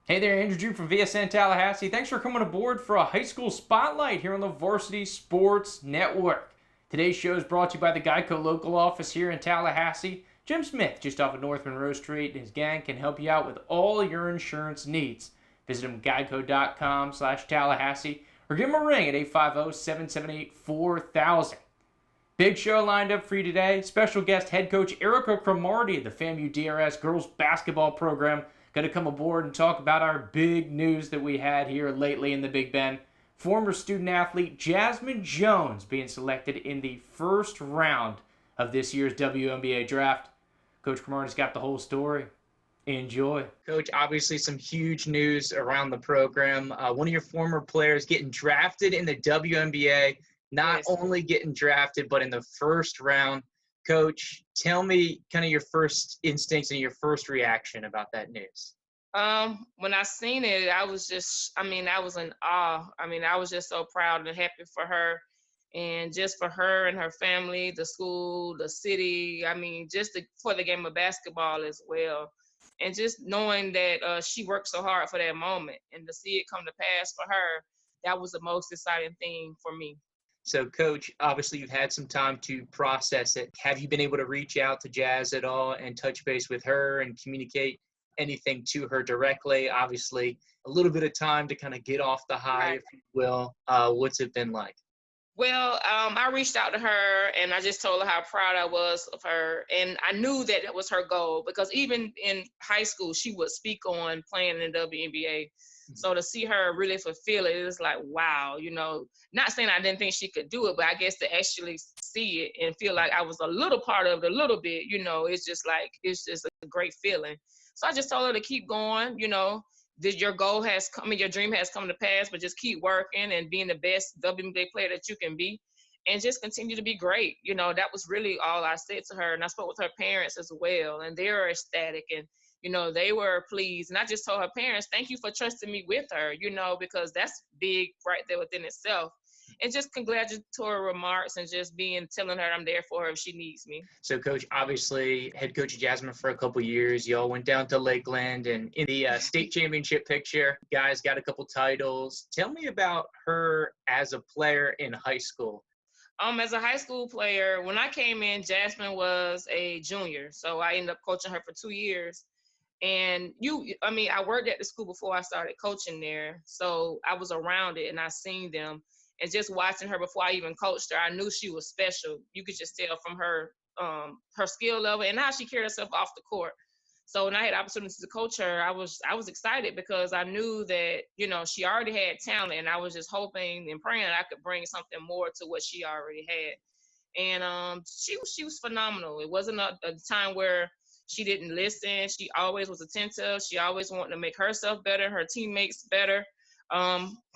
Hey there, Andrew Drew from VSN Tallahassee. Thanks for coming aboard for a high school spotlight here on the Varsity Sports Network. Today's show is brought to you by the Geico local office here in Tallahassee. Jim Smith, just off of North Monroe Street, and his gang can help you out with all your insurance needs. Visit them at geico.com/Tallahassee or give them a ring at 850-778-4000. Big show lined up for you today. Special guest head coach Erika Cromartie of the FAMU DRS girls basketball program going to come aboard and talk about our big news that we had here lately in the Big Bend. Former student athlete Jazmine Jones being selected in the first round of this year's WNBA Draft. Coach Cromartie's got the whole story. Enjoy. Coach, obviously some huge news around the program. One of your former players getting drafted in the WNBA, not Yes. only getting drafted, but in the first round. Coach, tell me kind of your first instincts and your first reaction about that news. When I seen it, I was I was in awe. I was just so proud and happy for her and just for her and her family, the school, the city. For the game of basketball as well. And just knowing that she worked so hard for that moment and to see it come to pass for her, that was the most exciting thing for me. So, Coach, obviously you've had some time to process it. Have you been able to reach out to Jazz at all and touch base with her and communicate anything to her directly? Obviously, a little bit of time to kind of get off the high, Right. if you will. What's it been like? Well, I reached out to her and I just told her how proud I was of her. And I knew that it was her goal because even in high school, she would speak on playing in the WNBA. So to see her really fulfill it, it was like, wow, not saying I didn't think she could do it, but I guess to actually see it and feel like I was a little part of it a little bit, it's just a great feeling. So I just told her to keep going, that your goal has come, your dream has come to pass, but just keep working and being the best WNBA player that you can be and just continue to be great. That was really all I said to her. And I spoke with her parents as well, and they were ecstatic and, they were pleased. And I just told her parents, thank you for trusting me with her, because that's big right there within itself. And just congratulatory remarks and just telling her I'm there for her if she needs me. So, Coach, obviously, head coach of Jasmine for a couple years. Y'all went down to Lakeland, and in the state championship picture, guys got a couple titles. Tell me about her as a player in high school. As a high school player, when I came in, Jasmine was a junior, so I ended up coaching her for 2 years. And I worked at the school before I started coaching there, so I was around it and I seen them. And just watching her before I even coached her, I knew she was special. You could just tell from her skill level and how she carried herself off the court. So when I had opportunities to coach her, I was excited because I knew that she already had talent, and I was just hoping and praying that I could bring something more to what she already had. And she was phenomenal. It wasn't a time where she didn't listen. She always was attentive. She always wanted to make herself better, her teammates better.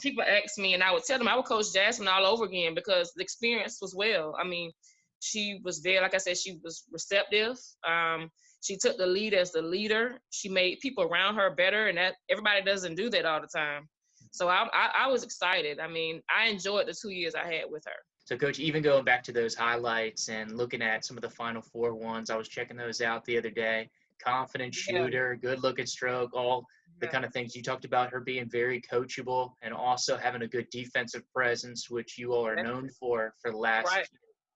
People ask me, and I would tell them I would coach Jasmine all over again because the experience was well. She was very, like I said, she was receptive. She took the lead as the leader. She made people around her better, and that everybody doesn't do that all the time. So I was excited. I enjoyed the 2 years I had with her. So, Coach, even going back to those highlights and looking at some of the Final Four ones, I was checking those out the other day. Confident Yeah, shooter, good-looking stroke, all the yeah, kind of things you talked about, her being very coachable and also having a good defensive presence, which you all are that's known for the last right.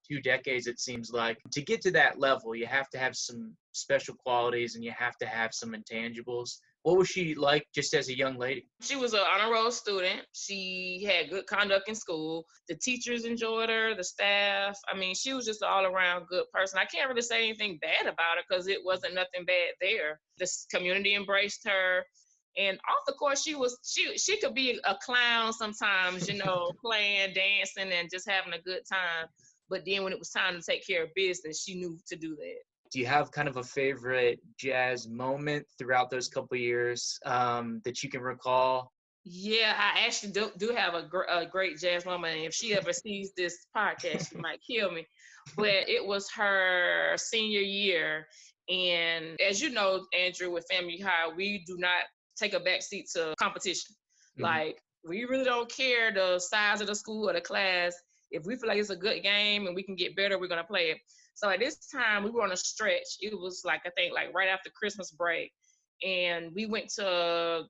2 decades, it seems like. To get to that level, you have to have some special qualities and you have to have some intangibles. What was she like just as a young lady? She was an honor roll student. She had good conduct in school. The teachers enjoyed her, the staff. She was just an all around good person. I can't really say anything bad about her because it wasn't nothing bad there. The community embraced her. And off the course, she could be a clown sometimes, playing, dancing, and just having a good time. But then when it was time to take care of business, she knew to do that. Do you have kind of a favorite Jazz moment throughout those couple years that you can recall? Yeah, I actually do have a great Jazz moment. And if she ever sees this podcast, she might kill me. But it was her senior year. And as you know, Andrew, with Family High, we do not take a back seat to competition. Mhm. Like, we really don't care the size of the school or the class. If we feel like it's a good game and we can get better, we're going to play it. So at this time, we were on a stretch. It was like, I think, like right after Christmas break. And we went to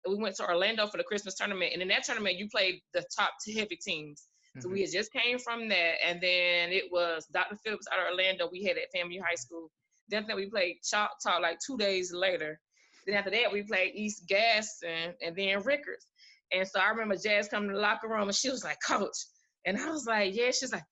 we went to Orlando for the Christmas tournament. And in that tournament, you played the top heavy teams. So we had just came from that. And then it was Dr. Phillips out of Orlando. We had at FAMU High School. Then we played Choctaw like 2 days later. Then after that, we played East Gaston and then Rickards. And so I remember Jazz coming to the locker room and she was like, Coach. And I was like, yeah. She's like,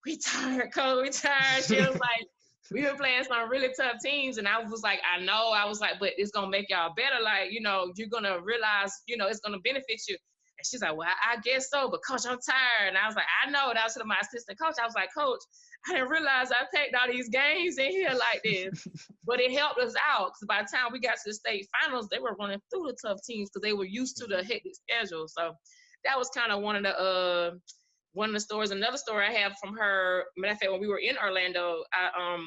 we tired, Coach, we tired. She was like, we were playing some really tough teams. And I was like, I know. I was like, but it's going to make y'all better. Like, you know, you're going to realize, you know, it's going to benefit you. And she's like, well, I guess so. But, Coach, I'm tired. And I was like, I know. And I was to my assistant coach. I was like, Coach, I didn't realize I picked all these games in here like this. But it helped us out. Because by the time we got to the state finals, they were running through the tough teams because they were used to the hectic schedule. So that was kind of one of the stories. Another story I have from her, matter of fact, when we were in Orlando, I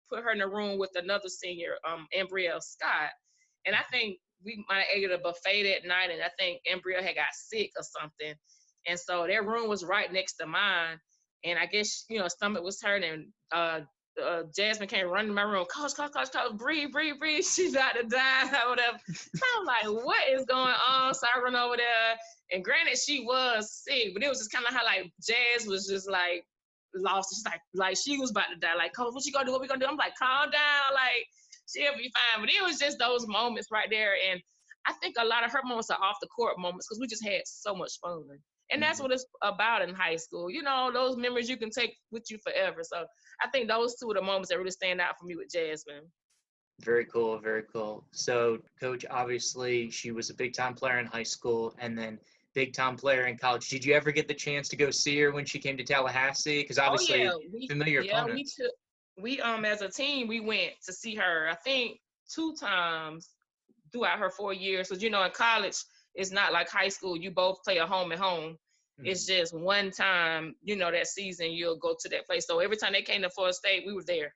put her in a room with another senior, Embrielle Scott. And I think we might have ate a buffet that night, and I think Embrielle had got sick or something. And so their room was right next to mine. And I guess, you know, stomach was hurting. Jazmine came running in my room, Coach, breathe. She's about to die or whatever. So I'm like, what is going on? So I run over there. And granted, she was sick, but it was just kind of how, like, Jazz was just, like, lost. She's like she was about to die. Like, Coach, what you gonna do? What we gonna do? I'm like, calm down. Like, she'll be fine. But it was just those moments right there. And I think a lot of her moments are off the court moments because we just had so much fun. And that's what it's about in high school. You know, those memories you can take with you forever. So I think those two are the moments that really stand out for me with Jazmine. Very cool, very cool. So, Coach, obviously, she was a big-time player in high school and then big-time player in college. Did you ever get the chance to go see her when she came to Tallahassee? Because obviously, familiar opponent. We as a team, we went to see her, I think, 2 times throughout her 4 years. Because, you know, in college, it's not like high school. You both play a home and home. It's just one time, you know, that season you'll go to that place. So every time they came to Florida State, we were there.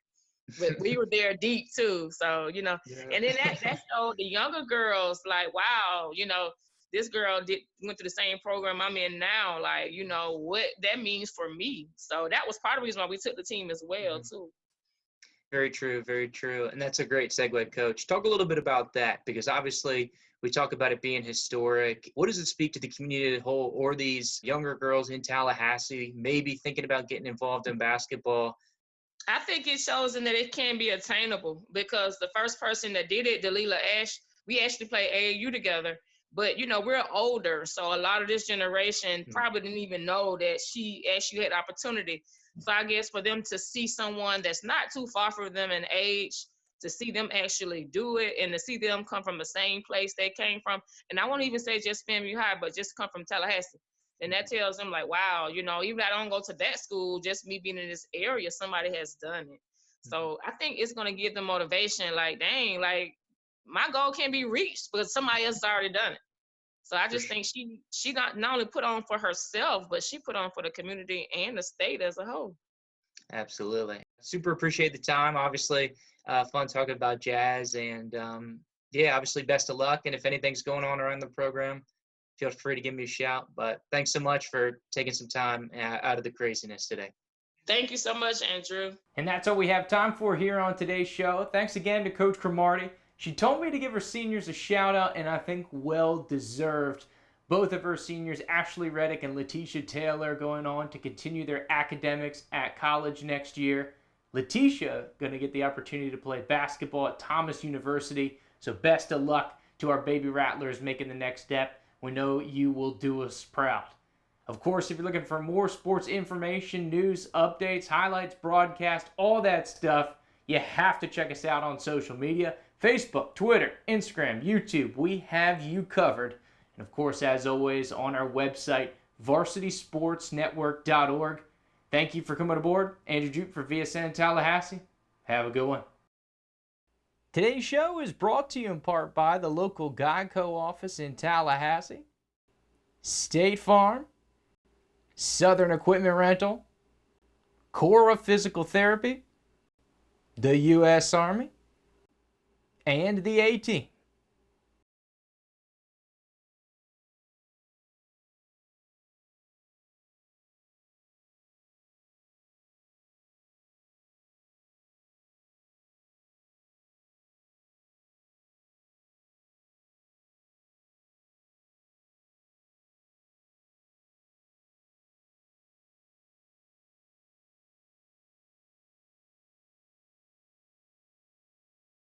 But we were there deep too. So, you know, and then that showed the younger girls like, wow, you know, this girl went through the same program I'm in now. Like, you know, what that means for me. So that was part of the reason why we took the team as well too. Very true, very true. And that's a great segue, Coach. Talk a little bit about that because obviously we talk about it being historic. What does it speak to the community as a whole or these younger girls in Tallahassee maybe thinking about getting involved in basketball? I think it shows them that it can be attainable because the first person that did it, Delilah Ash, we actually played AAU together. But, you know, we're older, so a lot of this generation probably didn't even know that she actually had opportunity. So I guess for them to see someone that's not too far from them in age, to see them actually do it and to see them come from the same place they came from, and I won't even say just FAMU High, but just come from Tallahassee. And that tells them like, wow, you know, even if I don't go to that school, just me being in this area, somebody has done it. So I think it's going to give them motivation like, dang, like my goal can be reached because somebody else has already done it. So I just think she not only put on for herself, but she put on for the community and the state as a whole. Absolutely. Super appreciate the time. Obviously, fun talking about Jazz. And, obviously, best of luck. And if anything's going on around the program, feel free to give me a shout. But thanks so much for taking some time out of the craziness today. Thank you so much, Andrew. And that's all we have time for here on today's show. Thanks again to Coach Cromartie. She told me to give her seniors a shout out, and I think well deserved. Both of her seniors, Ashley Reddick and Letitia Taylor, going on to continue their academics at college next year. Letitia going to get the opportunity to play basketball at Thomas University. So best of luck to our baby Rattlers making the next step. We know you will do us proud. Of course, if you're looking for more sports information, news, updates, highlights, broadcast, all that stuff, you have to check us out on social media. Facebook, Twitter, Instagram, YouTube. We have you covered. And of course, as always, on our website, varsitysportsnetwork.org. Thank you for coming aboard. Andrew Jupe for VSN Tallahassee. Have a good one. Today's show is brought to you in part by the local Geico office in Tallahassee, State Farm, Southern Equipment Rental, Cora Physical Therapy, the U.S. Army, and the A-Team.